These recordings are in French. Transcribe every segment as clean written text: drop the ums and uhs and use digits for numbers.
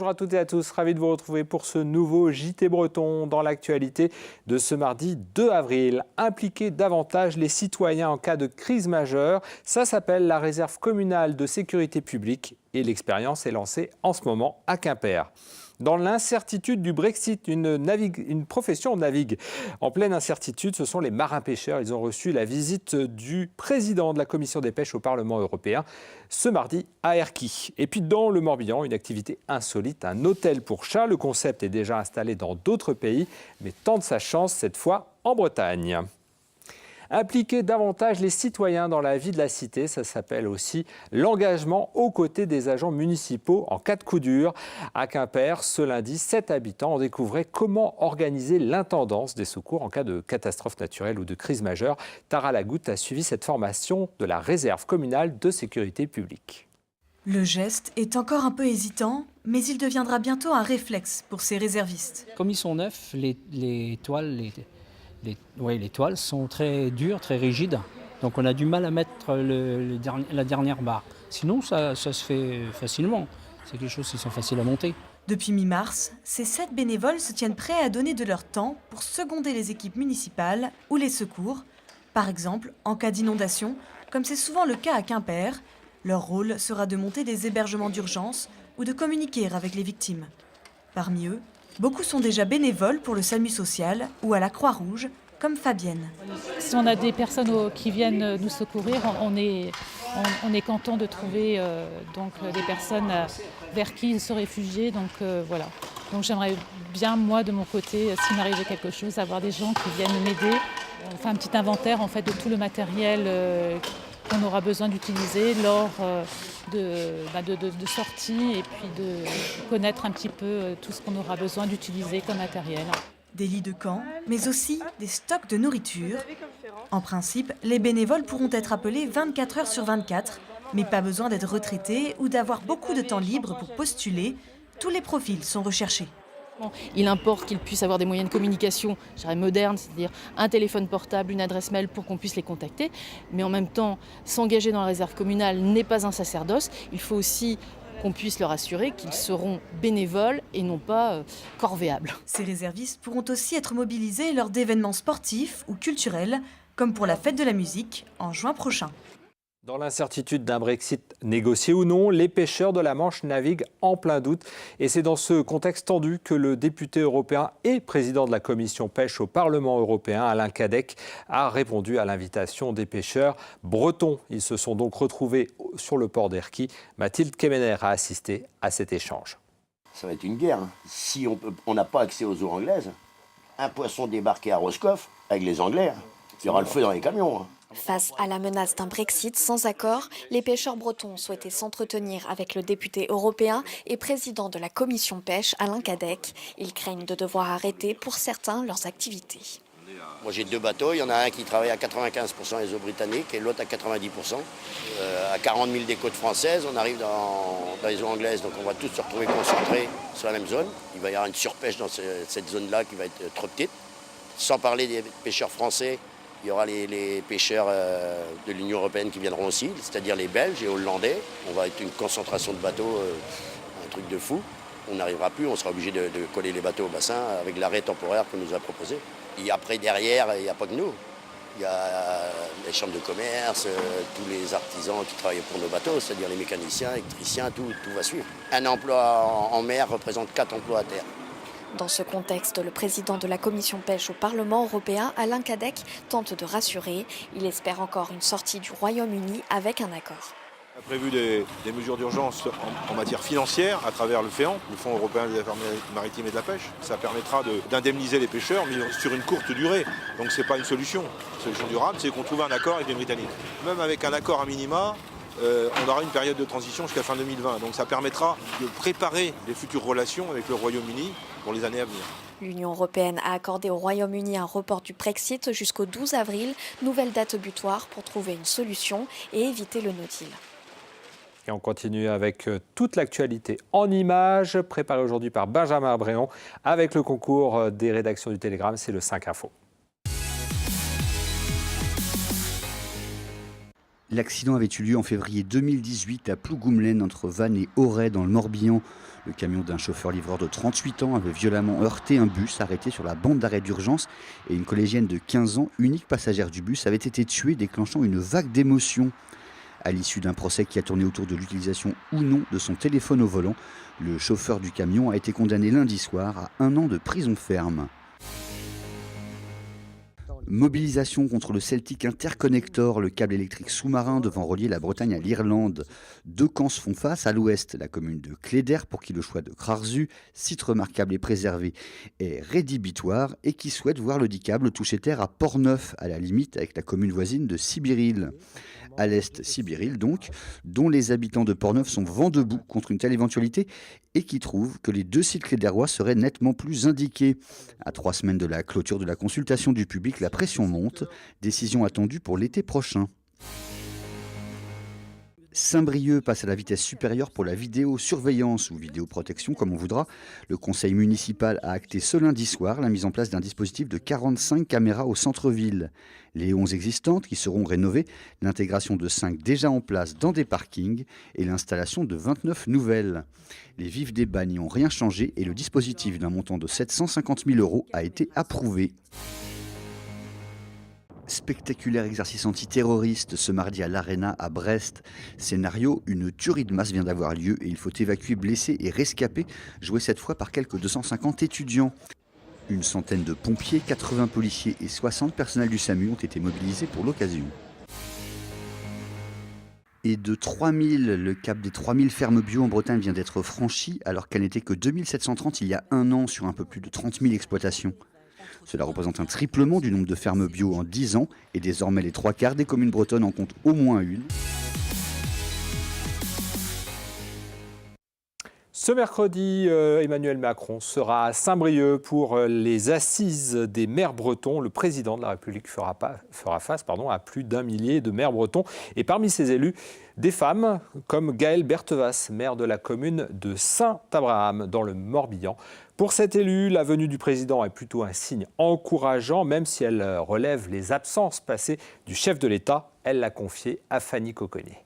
bonjour à toutes et à tous, ravi de vous retrouver pour ce nouveau JT Breton dans l'actualité de ce mardi 2 avril. Impliquer davantage les citoyens en cas de crise majeure, ça s'appelle la réserve communale de sécurité publique et l'expérience est lancée en ce moment à Quimper. Dans l'incertitude du Brexit, une profession navigue. En pleine incertitude, ce sont les marins-pêcheurs. Ils ont reçu la visite du président de la Commission des pêches au Parlement européen ce mardi à Erquy. Et puis dans le Morbihan, une activité insolite, un hôtel pour chats. Le concept est déjà installé dans d'autres pays, mais tente sa chance cette fois en Bretagne. Impliquer davantage les citoyens dans la vie de la cité, ça s'appelle aussi l'engagement aux côtés des agents municipaux en cas de coup dur. À Quimper, ce lundi, 7 habitants ont découvert comment organiser l'intendance des secours en cas de catastrophe naturelle ou de crise majeure. Tara Lagoutte a suivi cette formation de la réserve communale de sécurité publique. Le geste est encore un peu hésitant, mais il deviendra bientôt un réflexe pour ces réservistes. Comme ils sont neufs, les toiles... les toiles sont très dures, très rigides. Donc on a du mal à mettre la dernière barre. Sinon, ça se fait facilement. C'est quelque chose qui sont faciles à monter. Depuis mi-mars, ces 7 bénévoles se tiennent prêts à donner de leur temps pour seconder les équipes municipales ou les secours. Par exemple, en cas d'inondation, comme c'est souvent le cas à Quimper, leur rôle sera de monter des hébergements d'urgence ou de communiquer avec les victimes. Parmi eux, beaucoup sont déjà bénévoles pour le SAMU social ou à la Croix-Rouge, comme Fabienne. Si on a des personnes qui viennent nous secourir, on est content de trouver des personnes vers qui se réfugier. Donc voilà. Donc j'aimerais bien, moi, de mon côté, s'il m'arrivait quelque chose, avoir des gens qui viennent m'aider. On fait un petit inventaire en fait, de tout le matériel qu'on aura besoin d'utiliser lors de sorties et puis de connaître un petit peu tout ce qu'on aura besoin d'utiliser comme matériel. Des lits de camp, mais aussi des stocks de nourriture. En principe, les bénévoles pourront être appelés 24 heures sur 24, mais pas besoin d'être retraités ou d'avoir beaucoup de temps libre pour postuler. Tous les profils sont recherchés. Il importe qu'ils puissent avoir des moyens de communication, je dirais modernes, c'est-à-dire un téléphone portable, une adresse mail pour qu'on puisse les contacter. Mais en même temps, s'engager dans la réserve communale n'est pas un sacerdoce. Il faut aussi qu'on puisse leur assurer qu'ils seront bénévoles et non pas corvéables. Ces réservistes pourront aussi être mobilisés lors d'événements sportifs ou culturels, comme pour la fête de la musique en juin prochain. Dans l'incertitude d'un Brexit négocié ou non, les pêcheurs de la Manche naviguent en plein doute. Et c'est dans ce contexte tendu que le député européen et président de la commission pêche au Parlement européen, Alain Cadec, a répondu à l'invitation des pêcheurs bretons. Ils se sont donc retrouvés sur le port d'Erquy. Mathilde Kemener a assisté à cet échange. Ça va être une guerre. Si on n'a pas accès aux eaux anglaises, un poisson débarqué à Roscoff avec les Anglais, il y aura le feu dans les camions. Face à la menace d'un Brexit sans accord, les pêcheurs bretons ont souhaité s'entretenir avec le député européen et président de la commission pêche, Alain Cadec. Ils craignent de devoir arrêter pour certains leurs activités. Moi j'ai 2 bateaux, il y en a un qui travaille à 95% les eaux britanniques et l'autre à 90%. À 40 000 des côtes françaises, on arrive dans les eaux anglaises, donc on va tous se retrouver concentrés sur la même zone. Il va y avoir une surpêche dans cette zone-là qui va être trop petite. Sans parler des pêcheurs français. Il y aura les pêcheurs de l'Union européenne qui viendront aussi, c'est-à-dire les Belges et Hollandais. On va être une concentration de bateaux, un truc de fou. On n'arrivera plus, on sera obligé de coller les bateaux au bassin avec l'arrêt temporaire qu'on nous a proposé. Et après, derrière, il n'y a pas que nous. Il y a les chambres de commerce, tous les artisans qui travaillent pour nos bateaux, c'est-à-dire les mécaniciens, électriciens, tout va suivre. Un emploi en mer représente 4 emplois à terre. Dans ce contexte, le président de la commission pêche au Parlement européen, Alain Cadec, tente de rassurer. Il espère encore une sortie du Royaume-Uni avec un accord. On a prévu des mesures d'urgence en matière financière à travers le FEAMP, le Fonds européen des affaires maritimes et de la pêche. Ça permettra d'indemniser les pêcheurs, mais sur une courte durée. Donc ce n'est pas une solution. La solution durable, c'est qu'on trouve un accord avec les Britanniques. Même avec un accord à minima, on aura une période de transition jusqu'à fin 2020. Donc ça permettra de préparer les futures relations avec le Royaume-Uni pour les années à venir. L'Union européenne a accordé au Royaume-Uni un report du Brexit jusqu'au 12 avril, nouvelle date butoir pour trouver une solution et éviter le no-deal. Et on continue avec toute l'actualité en images, préparée aujourd'hui par Benjamin Bréon, avec le concours des rédactions du Télégramme, c'est le 5 Info. L'accident avait eu lieu en février 2018 à Plougoumelen, entre Vannes et Auray, dans le Morbihan. Le camion d'un chauffeur-livreur de 38 ans avait violemment heurté un bus arrêté sur la bande d'arrêt d'urgence et une collégienne de 15 ans, unique passagère du bus, avait été tuée, déclenchant une vague d'émotions. À l'issue d'un procès qui a tourné autour de l'utilisation ou non de son téléphone au volant, le chauffeur du camion a été condamné lundi soir à 1 an de prison ferme. Mobilisation contre le Celtic Interconnector, le câble électrique sous-marin devant relier la Bretagne à l'Irlande. 2 camps se font face. À l'ouest, la commune de Cléder, pour qui le choix de Crarzu, site remarquable et préservé, est rédhibitoire et qui souhaite voir le dit câble toucher terre à Portneuf, à la limite avec la commune voisine de Sibiril. À l'est, Sibiril donc, dont les habitants de Portneuf sont vent debout contre une telle éventualité et qui trouvent que les 2 sites cléderois seraient nettement plus indiqués. À 3 semaines de la clôture de la consultation du public, la pression monte. Décision attendue pour l'été prochain. Saint-Brieuc passe à la vitesse supérieure pour la vidéosurveillance ou vidéoprotection, comme on voudra. Le conseil municipal a acté ce lundi soir la mise en place d'un dispositif de 45 caméras au centre-ville. Les 11 existantes qui seront rénovées, l'intégration de 5 déjà en place dans des parkings et l'installation de 29 nouvelles. Les vifs débats n'y ont rien changé et le dispositif d'un montant de 750 000 € a été approuvé. Spectaculaire exercice antiterroriste ce mardi à l'Arena à Brest. Scénario, une tuerie de masse vient d'avoir lieu et il faut évacuer blessés et rescapés, joués cette fois par quelques 250 étudiants. Une centaine de pompiers, 80 policiers et 60 personnels du SAMU ont été mobilisés pour l'occasion. Et de 3000, le cap des 3000 fermes bio en Bretagne vient d'être franchi alors qu'elle n'était que 2730 il y a 1 an sur un peu plus de 30 000 exploitations. Cela représente un triplement du nombre de fermes bio en 10 ans et désormais les 3/4 des communes bretonnes en comptent au moins une. Ce mercredi, Emmanuel Macron sera à Saint-Brieuc pour les assises des maires bretons. Le président de la République fera face à plus d'1 millier de maires bretons. Et parmi ces élus, des femmes comme Gaëlle Berthevas, maire de la commune de Saint-Abraham, dans le Morbihan. Pour cet élu, la venue du président est plutôt un signe encourageant, même si elle relève les absences passées du chef de l'État. Elle l'a confié à Fanny Cocconnet.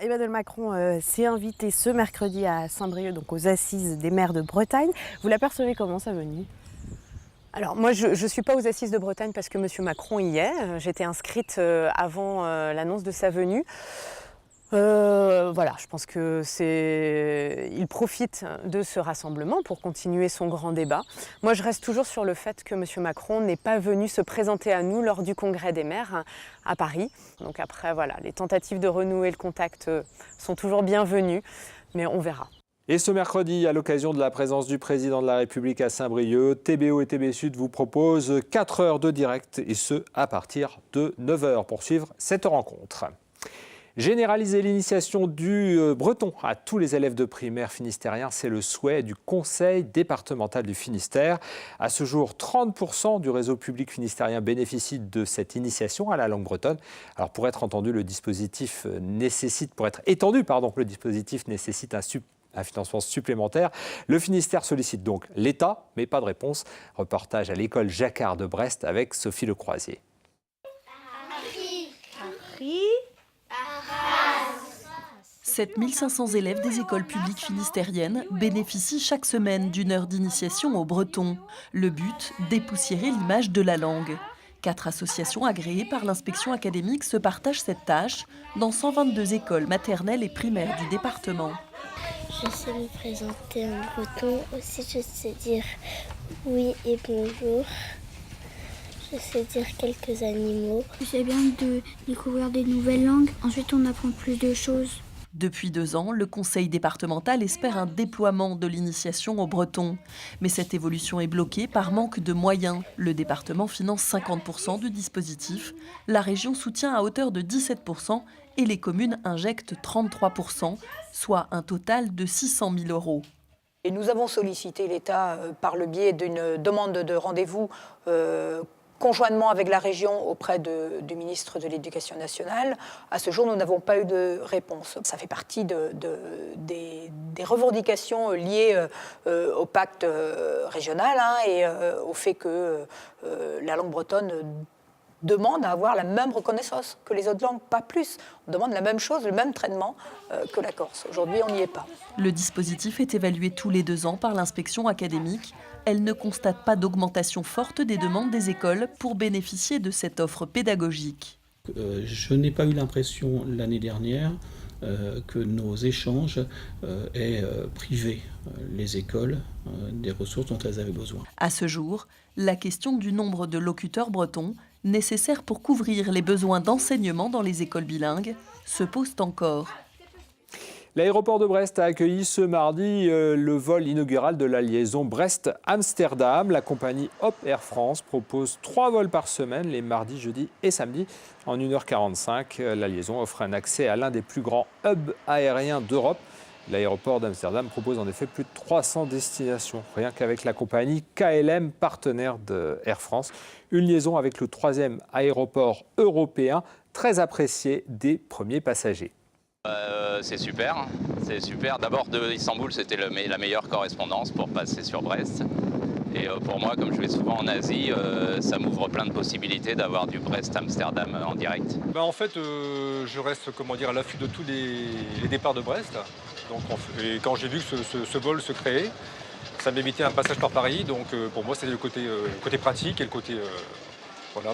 Emmanuel Macron s'est invité ce mercredi à Saint-Brieuc, donc aux assises des maires de Bretagne. Vous l'apercevez comment sa venue ? Alors moi je ne suis pas aux assises de Bretagne parce que M. Macron y est. J'étais inscrite avant l'annonce de sa venue. Voilà, je pense qu'il profite de ce rassemblement pour continuer son grand débat. Moi, je reste toujours sur le fait que M. Macron n'est pas venu se présenter à nous lors du congrès des maires à Paris. Donc après, voilà, les tentatives de renouer le contact sont toujours bienvenues, mais on verra. Et ce mercredi, à l'occasion de la présence du président de la République à Saint-Brieuc, TBO et TB Sud vous proposent 4 heures de direct, et ce, à partir de 9 h pour suivre cette rencontre. Généraliser l'initiation du breton à tous les élèves de primaire finistériens, c'est le souhait du Conseil départemental du Finistère. À ce jour, 30% du réseau public finistérien bénéficie de cette initiation à la langue bretonne. Alors pour être étendu, le dispositif nécessite un financement supplémentaire. Le Finistère sollicite donc l'État, mais pas de réponse. Reportage à l'école Jacquard de Brest avec Sophie Lecroisier. Harry. 7500 élèves des écoles publiques finistériennes bénéficient chaque semaine d'une heure d'initiation au breton. Le but, dépoussiérer l'image de la langue. 4 associations agréées par l'inspection académique se partagent cette tâche dans 122 écoles maternelles et primaires du département. Je sais me présenter en breton, aussi je sais dire oui et bonjour. Je sais dire quelques animaux. C'est bien de découvrir des nouvelles langues, ensuite on apprend plus de choses. Depuis 2 ans, le conseil départemental espère un déploiement de l'initiation au breton. Mais cette évolution est bloquée par manque de moyens. Le département finance 50% du dispositif, la région soutient à hauteur de 17% et les communes injectent 33%, soit un total de 600 000 €. Et nous avons sollicité l'État par le biais d'une demande de rendez-vous conjointement avec la région auprès du ministre de l'Éducation nationale. À ce jour, nous n'avons pas eu de réponse. Ça fait partie des revendications liées au pacte régional et au fait que la langue bretonne demande à avoir la même reconnaissance que les autres langues, pas plus. On demande la même chose, le même traitement que la Corse. Aujourd'hui, on n'y est pas. Le dispositif est évalué tous les 2 ans par l'inspection académique. Elle ne constate pas d'augmentation forte des demandes des écoles pour bénéficier de cette offre pédagogique. Je n'ai pas eu l'impression l'année dernière que nos échanges aient privé les écoles des ressources dont elles avaient besoin. À ce jour, la question du nombre de locuteurs bretons nécessaires pour couvrir les besoins d'enseignement dans les écoles bilingues se pose encore. L'aéroport de Brest a accueilli ce mardi le vol inaugural de la liaison Brest-Amsterdam. La compagnie Hop Air France propose 3 vols par semaine, les mardis, jeudis et samedis. En 1h45, la liaison offre un accès à l'un des plus grands hubs aériens d'Europe. L'aéroport d'Amsterdam propose en effet plus de 300 destinations, rien qu'avec la compagnie KLM, partenaire de Air France. Une liaison avec le 3e aéroport européen, très apprécié des premiers passagers. C'est super. D'abord, de Istanbul, c'était la meilleure correspondance pour passer sur Brest. Et pour moi, comme je vais souvent en Asie, ça m'ouvre plein de possibilités d'avoir du Brest-Amsterdam en direct. En fait, je reste à l'affût de tous les départs de Brest. Donc, et quand j'ai vu que ce vol se créait, ça m'évitait un passage par Paris. Donc pour moi, c'était le côté pratique et le côté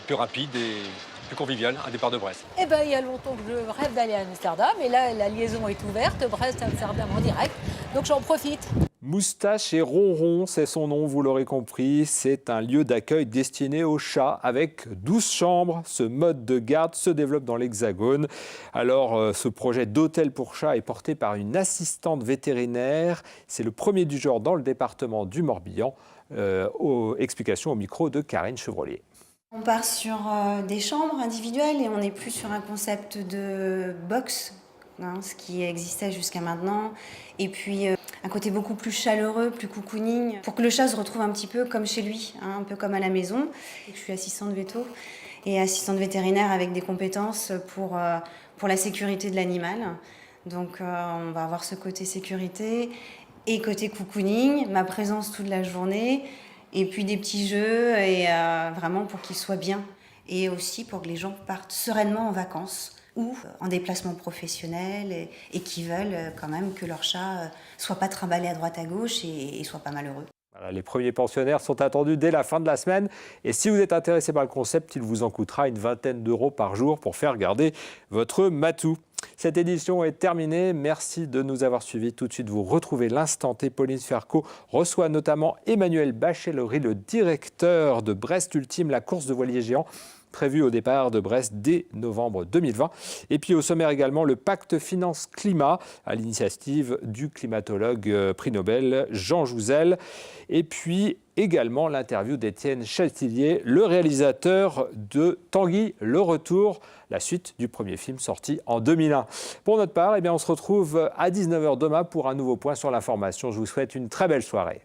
plus rapide et plus convivial, un départ de Brest. Il y a longtemps que je rêve d'aller à Amsterdam et là, la liaison est ouverte, Brest-Amsterdam en direct, donc j'en profite. Moustache et Ronron, c'est son nom, vous l'aurez compris. C'est un lieu d'accueil destiné aux chats avec 12 chambres. Ce mode de garde se développe dans l'Hexagone. Alors, ce projet d'hôtel pour chats est porté par une assistante vétérinaire. C'est le premier du genre dans le département du Morbihan. Explication au micro de Karine Chevrolier. On part sur des chambres individuelles et on n'est plus sur un concept de box, ce qui existait jusqu'à maintenant. Et puis un côté beaucoup plus chaleureux, plus cocooning, pour que le chat se retrouve un petit peu comme chez lui, un peu comme à la maison. Je suis assistante véto et assistante vétérinaire avec des compétences pour la sécurité de l'animal. Donc on va avoir ce côté sécurité et côté cocooning, ma présence toute la journée. Et puis des petits jeux, et vraiment pour qu'ils soient bien. Et aussi pour que les gens partent sereinement en vacances ou en déplacement professionnel et qui veulent quand même que leur chat soit pas trimballé à droite à gauche et soit pas malheureux. Voilà, les premiers pensionnaires sont attendus dès la fin de la semaine. Et si vous êtes intéressé par le concept, il vous en coûtera une vingtaine d'euros par jour pour faire garder votre matou. Cette édition est terminée. Merci de nous avoir suivis. Tout de suite, vous retrouvez l'Instant T. Pauline Ferco reçoit notamment Emmanuel Bachellery, le directeur de Brest Ultime, la course de voilier géant, prévue au départ de Brest dès novembre 2020. Et puis au sommaire également, le pacte finance-climat à l'initiative du climatologue prix Nobel Jean Jouzel. Et puis également l'interview d'Étienne Chaltillier, le réalisateur de Tanguy, le retour, la suite du premier film sorti en 2001. Pour notre part, on se retrouve à 19h demain pour un nouveau point sur l'information. Je vous souhaite une très belle soirée.